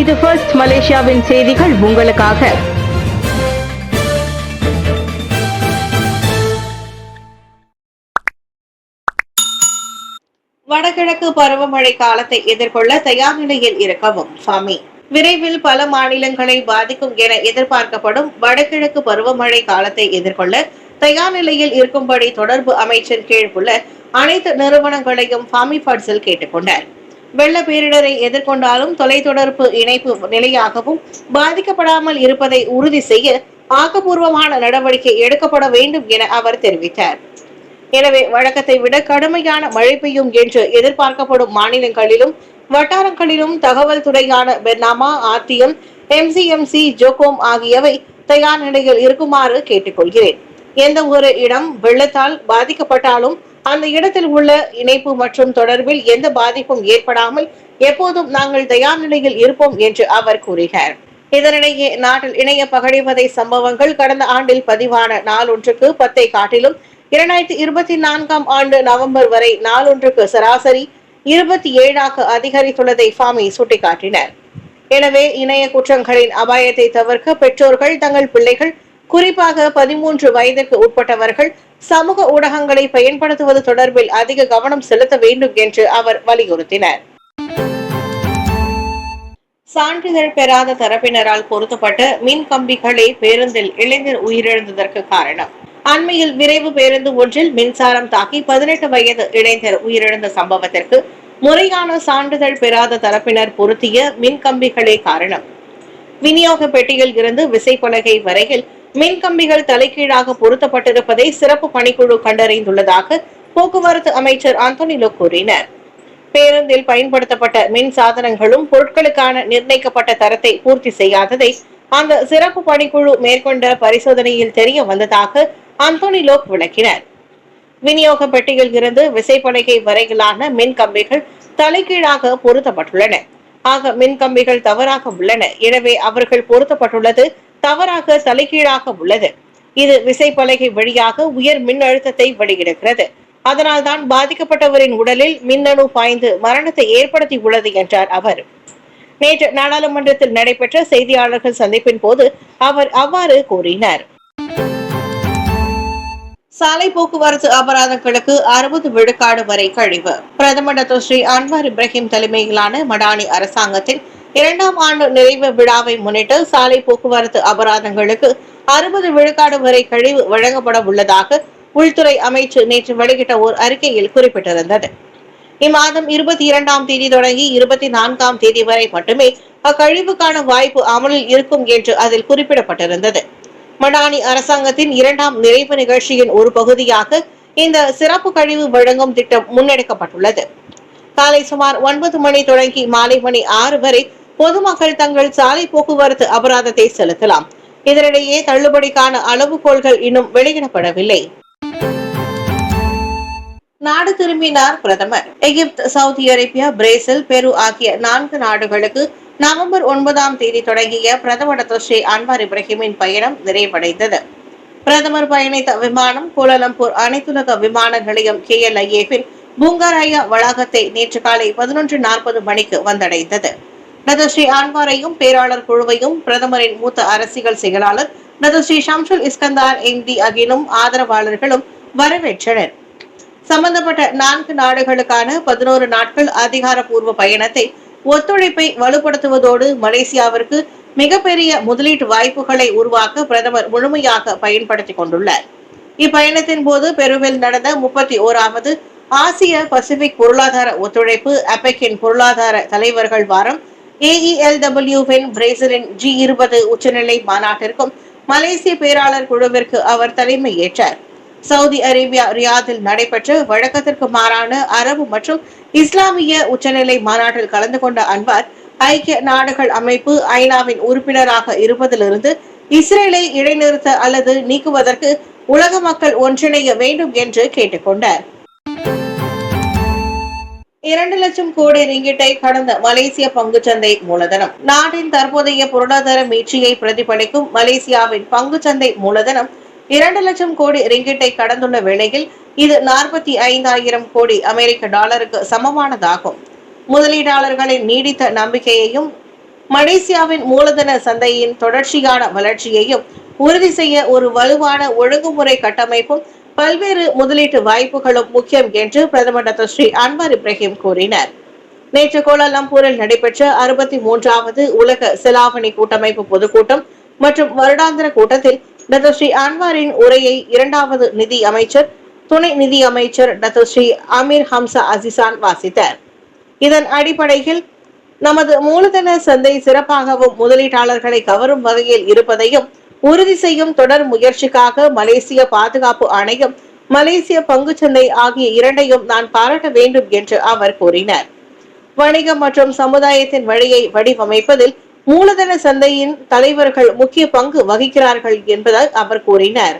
இது ஃபர்ஸ்ட் மலேசியாவின் செய்திகள் உங்களுக்காக. வடகிழக்கு பருவமழை காலத்தை எதிர்கொள்ள தயார் நிலையில் இருக்கவும் சாமி. விரைவில் பல மாநிலங்களை பாதிக்கும் என எதிர்பார்க்கப்படும் வடகிழக்கு பருவமழை காலத்தை எதிர்கொள்ள தயார் நிலையில் இருக்கும்படி தொடர்பு அமைச்சர் கீழ் உள்ள அனைத்து நிறுவனங்களையும் ஃபாமி பட்ஸில் கேட்டுக்கொண்டார். வெள்ள பேரிடரை எதிர்கொண்டாலும் தொலைத்தொடர்பு இணைப்பு நிலையாகவும் பாதிக்கப்படாமல் இருப்பதை உறுதி செய்ய ஆக்கப்பூர்வமான நடவடிக்கை எடுக்கப்பட வேண்டும் என அவர் தெரிவித்தார். எனவே வழக்கத்தை விட கடுமையான மழை பெய்யும் என்று எதிர்பார்க்கப்படும் மாநிலங்களிலும் வட்டாரங்களிலும் தகவல் துறையான பெர்னாமா, ஆர்டிஎம், எம்சிஎம்சி, ஜோகோம் ஆகியவை தயார் நிலையில் இருக்குமாறு கேட்டுக்கொள்கிறேன். எந்த ஒரு இடம் வெள்ளத்தால் பாதிக்கப்பட்டாலும் அந்த இடத்தில் உள்ள இணைப்பு மற்றும் தொடர்பில் எந்த பாதிப்பும் ஏற்படாமல் எப்போதும் நாங்கள் தயார் நிலையில் இருப்போம் என்று அவர் கூறினார். இதனிடையே நாட்டில் இணைய பகடிவதை சம்பவங்கள் கடந்த ஆண்டில் பதிவான நாளொன்றுக்கு 10 காட்டிலும் 2024 ஆண்டு நவம்பர் வரை நாளொன்றுக்கு சராசரி 27 அதிகரித்துள்ளதை ஃபாமி சுட்டிக்காட்டினர். எனவே இணைய குற்றங்களின் அபாயத்தை தவிர்க்க பெற்றோர்கள் தங்கள் பிள்ளைகள், குறிப்பாக 13 வயதிற்கு உட்பட்டவர்கள் சமூக ஊடகங்களை பயன்படுத்துவது தொடர்பில் அதிக கவனம் செலுத்த வேண்டும் என்று அவர் வலியுறுத்தினார். சான்றிதழ் பெறாத தரப்பினரால் பொருத்தப்பட்ட மின் கம்பிகளை பேருந்தில் இளைஞர் உயிரிழந்ததற்கு காரணம். அண்மையில் விரைவு பேருந்து ஒன்றில் மின்சாரம் தாக்கி 18 வயது இளைஞர் உயிரிழந்த சம்பவத்திற்கு முறையான சான்றிதழ் பெறாத தரப்பினர் பொருத்திய மின் கம்பிகளே காரணம். விநியோக பெட்டியில் இருந்து விசைப்பலகை வரையில் மின் கம்பிகள் தலைகீழாக பொருத்தப்பட்டிருப்பதை சிறப்பு பணிக்குழு கண்டறிந்துள்ளதாக போக்குவரத்து அமைச்சர் ஆந்தோனி லோக் கூறினார். பேருந்தில் பயன்படுத்தப்பட்ட மின் சாதனங்களும் பொருட்களுக்கான நிர்ணயிக்கப்பட்ட தரத்தை பூர்த்தி செய்யாததை அந்த சிறப்பு பணிக்குழு மேற்கொண்ட பரிசோதனையில் தெரிய வந்ததாக ஆந்தோனி லோக் விளக்கினார். விநியோக பெட்டியில் இருந்து விசைப்பலகை வரையிலான மின் கம்பிகள் தலைகீழாக பொருத்தப்பட்டுள்ளன. ஆக மின் கம்பிகள் தவறாக உள்ளன. எனவே அவர்கள் பொருத்தப்பட்டுள்ளது தவறாக தலைகீழாக உள்ளது. இது விசைப்பலகை வழியாக உயர் மின் அழுத்தத்தை வெளியிடுகிறது. அதனால்தான் பாதிக்கப்பட்டவரின் உடலில் மின்னணு பாய்ந்து மரணத்தை ஏற்படுத்தி உள்ளது என்றார் அவர். நேற்று நாடாளுமன்றத்தில் நடைபெற்ற செய்தியாளர்கள் சந்திப்பின் போது அவர் அவ்வாறு கூறினார். சாலை போக்குவரத்து அபராதங்களுக்கு 60 விழுக்காடு வரை கழிவு. பிரதமர் ஸ்ரீ அன்வார் இப்ராஹிம் தலைமையிலான மடானி அரசாங்கத்தின் 2ஆம் ஆண்டு நிறைவு விழாவை முன்னிட்டு சாலை போக்குவரத்து அபராதங்களுக்கு 60 விழுக்காடு வரை கழிவு வழங்கப்பட உள்ளதாக உள்துறை அமைச்சு நேற்று வெளியிட்ட ஓர் அறிக்கையில் குறிப்பிட்டிருந்தது. இம்மாதம் 22ஆம் தேதி தொடங்கி 24ஆம் தேதி வரை மட்டுமே அக்கழிவுக்கான வாய்ப்பு அமலில் இருக்கும் என்று அதில் குறிப்பிடப்பட்டிருந்தது. மடானி அரசாங்கத்தின் 2ஆம் நிறைவு நிகழ்ச்சியின் ஒரு பகுதியாக இந்த சிறப்பு கழிவு வழங்கும் திட்டம் முன்னெடுக்கப்பட்டுள்ளது. காலை சுமார் 9 மணி தொடங்கி மாலை மணி 6 வரை பொதுமக்கள் தங்கள் சாலை போக்குவரத்து அபராதத்தை செலுத்தலாம். இதனிடையே தள்ளுபடிக்கான அளவுகோல்கள் இன்னும் வெளியிடப்படவில்லை. நாடு திரும்பினார் பிரதமர். எகிப்து, சவுதி அரேபியா, பிரேசில், பெரு ஆகிய 4 நாடுகளுக்கு நவம்பர் 9ஆம் தேதி தொடங்கிய பிரதமர் ஸ்ரீ அன்வார் இப்ராஹிமின் பயணம் நிறைவடைந்தது. பிரதமர் பயணித்த விமானம் கோலாலம்பூர் அனைத்துலக விமான நிலையம் KLIA-வின் பூங்காராயா வளாகத்தை நேற்று காலை 11:40 மணிக்கு வந்தடைந்தது. ஸ்ரீ அன்வாரையும் பேராளர் குழுவையும் பிரதமரின் மூத்த அரசியல் செயலாளர் ஸ்ரீ ஷம்சுல் இஸ்கந்தார் MD அகிலும் ஆதரவாளர்களும் வரவேற்றனர். சம்பந்தப்பட்ட 4 நாடுகளுக்கான 11 நாட்கள் அதிகாரப்பூர்வ பயணத்தை ஒத்துழைப்பை வலுப்படுத்துவதோடு மலேசியாவிற்கு மிகப்பெரிய முதலீட்டு வாய்ப்புகளை உருவாக்க பிரதமர் முழுமையாக பயன்படுத்திக் கொண்டுள்ளார். இப்பயணத்தின் போது பெருவில் நடந்த 31வது ஆசிய பசிபிக் பொருளாதார ஒத்துழைப்பு APEC-இன் பொருளாதார தலைவர்கள் வாரம், AELW-வின் பிரேசிலின் G20 உச்சநிலை மாநாட்டிற்கும் மலேசிய பேராளர் குழுவிற்கு அவர் தலைமை ஏற்றார். சவுதி அரேபியா ரியாதில் நடைபெற்ற வழக்கத்திற்கு மாறான அரபு மற்றும் இஸ்லாமிய உச்சநிலை மாநாட்டில் கலந்து கொண்ட அன்வார், ஐக்கிய நாடுகள் அமைப்பு ஐநாவின் உறுப்பினராக இருப்பதிலிருந்து இஸ்ரேலை இடைநிறுத்த அல்லது நீக்குவதற்கு உலக மக்கள் ஒன்றிணைய வேண்டும் என்று கேட்டுக்கொண்டார். 2 லட்சம் கோடி ரிங்கிட்டை கடந்த மலேசிய பங்குச்சந்தை மூலதனம். நாட்டின் தற்போதைய பொருளாதார மீட்சியை பிரதிபலிக்கும் மலேசியாவின் பங்குச்சந்தை மூலதனம் 2 லட்சம் கோடி ரிங்கிட்டை கடந்துள்ள வேளையில் இது 45,000 கோடி அமெரிக்க டாலருக்கு சமமானதாகும். முதலீட்டாளர்களின் நீடித்த நம்பிக்கையையும் மலேசியாவின் மூலதன சந்தையின் தொடர்ச்சியான வளர்ச்சியையும் உறுதி செய்ய ஒரு வலுவான ஒழுங்குமுறை கட்டமைப்பும் பல்வேறு முதலீட்டு வாய்ப்புகளும் முக்கியம் என்று பிரதமர் டாக்டர் ஸ்ரீ அன்வார் இப்ராஹிம் கூறினார். நேற்று கோலாலம்பூரில் நடைபெற்ற 63வது உலக செலாவணி கூட்டமைப்பு பொதுக்கூட்டம் மற்றும் வருடாந்திர கூட்டத்தில் டாக்டர் ஸ்ரீ அன்வாரின் உரையை இரண்டாவது நிதி அமைச்சர் துணை நிதி அமைச்சர் டாக்டர் ஸ்ரீ அமீர் ஹம்சா அசிசான் வாசித்தார். இதன் அடிப்படையில் நமது மூலதன சந்தை சிறப்பாகவும் முதலீட்டாளர்களை கவரும் வகையில் இருப்பதையும் உறுதி செய்யும் தொடர் முயற்சிக்காக மலேசிய பாதுகாப்பு ஆணையம், மலேசிய பங்குச்சந்தை ஆகிய இரண்டையும் நான் பாராட்ட வேண்டும் என்று அவர் கூறினார். வணிகம் மற்றும் சமுதாயத்தின் வழியை வடிவமைப்பதில் மூலதன சந்தையின் தலைவர்கள் முக்கிய பங்கு வகிக்கிறார்கள் என்பதால் அவர் கூறினார்.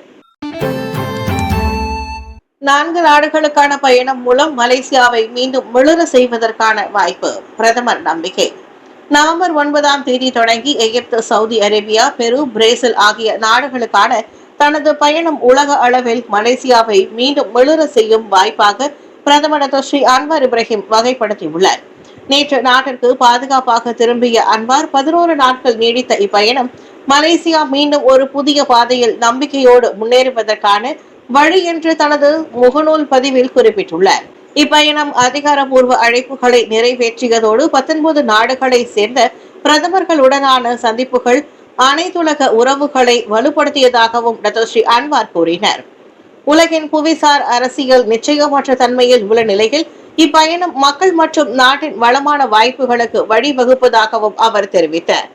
4 நாடுகளுக்கான பயணம் மூலம் மலேசியாவை மீண்டும் மிளிர செய்வதற்கான வாய்ப்பு, பிரதமர் நம்பிக்கை. நவம்பர் 9ஆம் தேதி தொடங்கி எகிப்து, சவுதி அரேபியா, பெரு, பிரேசில் ஆகிய நாடுகளுக்கான தனது பயணம் உலக அளவில் மலேசியாவை மீண்டும் மிளிர செய்யும் வாய்ப்பாக பிரதமர் டாக்டர் ஸ்ரீ அன்வார் இப்ராஹிம் வகைப்படுத்தியுள்ளார். நேற்று நாட்டிற்கு பாதுகாப்பாக திரும்பிய அன்வார் 11 நாட்கள் நீடித்த இப்பயணம் மலேசியா மீண்டும் ஒரு புதிய பாதையில் நம்பிக்கையோடு முன்னேறுவதற்கான வழி என்று தனது முகநூல் பதிவில் குறிப்பிட்டுள்ளார். இப்பயணம் அதிகாரப்பூர்வ அழைப்புகளை நிறைவேற்றியதோடு 19 நாடுகளை சேர்ந்த பிரதமர்களுடனான சந்திப்புகள் அனைத்துலக உறவுகளை வலுப்படுத்தியதாகவும் டாக்டர் ஸ்ரீ அன்வார் கூறினார். உலகின் புவிசார் அரசியல் நிச்சயமற்ற தன்மையில் உள்ள நிலையில் இப்பயணம் மக்கள் மற்றும் நாட்டின் வளமான வாய்ப்புகளுக்கு வழிவகுப்பதாகவும் அவர் தெரிவித்தார்.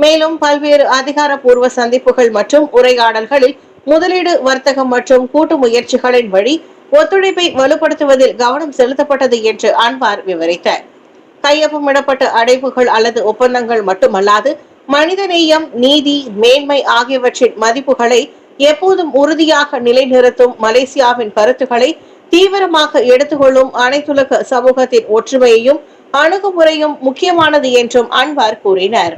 மேலும் பல்வேறு அதிகாரப்பூர்வ சந்திப்புகள் மற்றும் உரையாடல்களில் முதலீடு, வர்த்தகம் மற்றும் கூட்டு முயற்சிகளின் வழி ஒத்துழைப்பை வலுப்படுத்துவதில் கவனம் செலுத்தப்பட்டது என்று அன்வார் விவரித்தார். கையொப்பமிடப்பட்ட அடைவுகள் அல்லது ஒப்பந்தங்கள் மட்டுமல்லாது மனிதநேயம், நீதி, மேன்மை ஆகியவற்றின் மதிப்புகளை எப்போதும் உறுதியாக நிலைநிறுத்தும் மலேசியாவின் கருத்துக்களை தீவிரமாக எடுத்துக்கொள்ளும் அனைத்துலக சமூகத்தின் ஒற்றுமையையும் அணுகுமுறையும் முக்கியமானது என்றும் அன்வார் கூறினார்.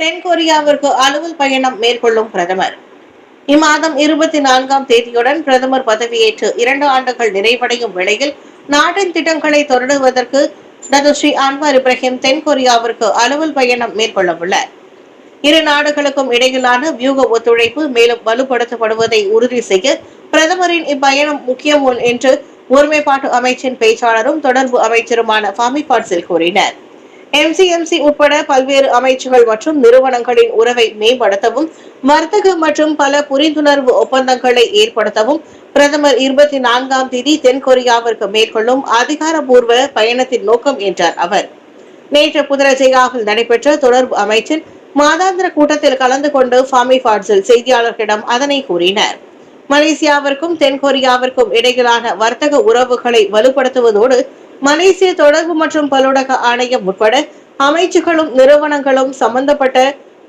தென்கொரியாவிற்கு அலுவல் பயணம் மேற்கொள்ளும் பிரதமர். இம்மாதம் 24ஆம் தேதியுடன் பிரதமர் பதவியேற்று 2 ஆண்டுகள் நிறைவடையும் வேளையில் நாட்டின் திட்டங்களை தொடருவதற்கு டாக்டர் ஸ்ரீ அன்வார் இப்ராஹிம் தென்கொரியாவிற்கு அலுவல் பயணம் மேற்கொள்ள உள்ளார். இரு நாடுகளுக்கும் இடையிலான வியூக ஒத்துழைப்பு மேலும் வலுப்படுத்தப்படுவதை உறுதி செய்ய பிரதமரின் இப்பயணம் முக்கியம் என்று ஒருமைப்பாட்டு அமைச்சின் பேச்சாளரும் தொடர்பு அமைச்சருமான ஃபாமி பாட்சில் கூறினார். எம்சிஎம்சி உட்பட பல்வேறு அமைச்சுகள் மற்றும் நிறுவனங்களின் உறவை மேம்படுத்தவும், வர்த்தக மற்றும் பல புரிந்துணர்வு ஒப்பந்தங்களை ஏற்படுத்தவும் பிரதமர் 24ஆம் தேதி தென்கொரியாவிற்கு மேற்கொள்ளும் அதிகாரப்பூர்வ பயணத்தின் நோக்கம் என்றார் அவர். நேற்று புதரஜயாவில் நடைபெற்ற தொடர்பு அமைச்சின் மாதாந்திர கூட்டத்தில் கலந்து கொண்டு ஃபாமி பாட்சில் செய்தியாளர்களிடம் அதனை கூறினார். மலேசியாவிற்கும் தென்கொரியாவிற்கும் இடையிலான வர்த்தக உறவுகளை வலுப்படுத்துவதோடு மலேசிய தொடர்பு மற்றும் பல்லுலக ஆணையம் உட்பட அமைச்சுகளும் நிறுவனங்களும் சம்பந்தப்பட்ட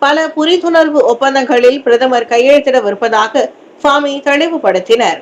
பல புரிந்துணர்வு ஒப்பந்தங்களில் பிரதமர் கையெழுத்திடவிருப்பதாக ஃபாமி தெளிவுபடுத்தினர்.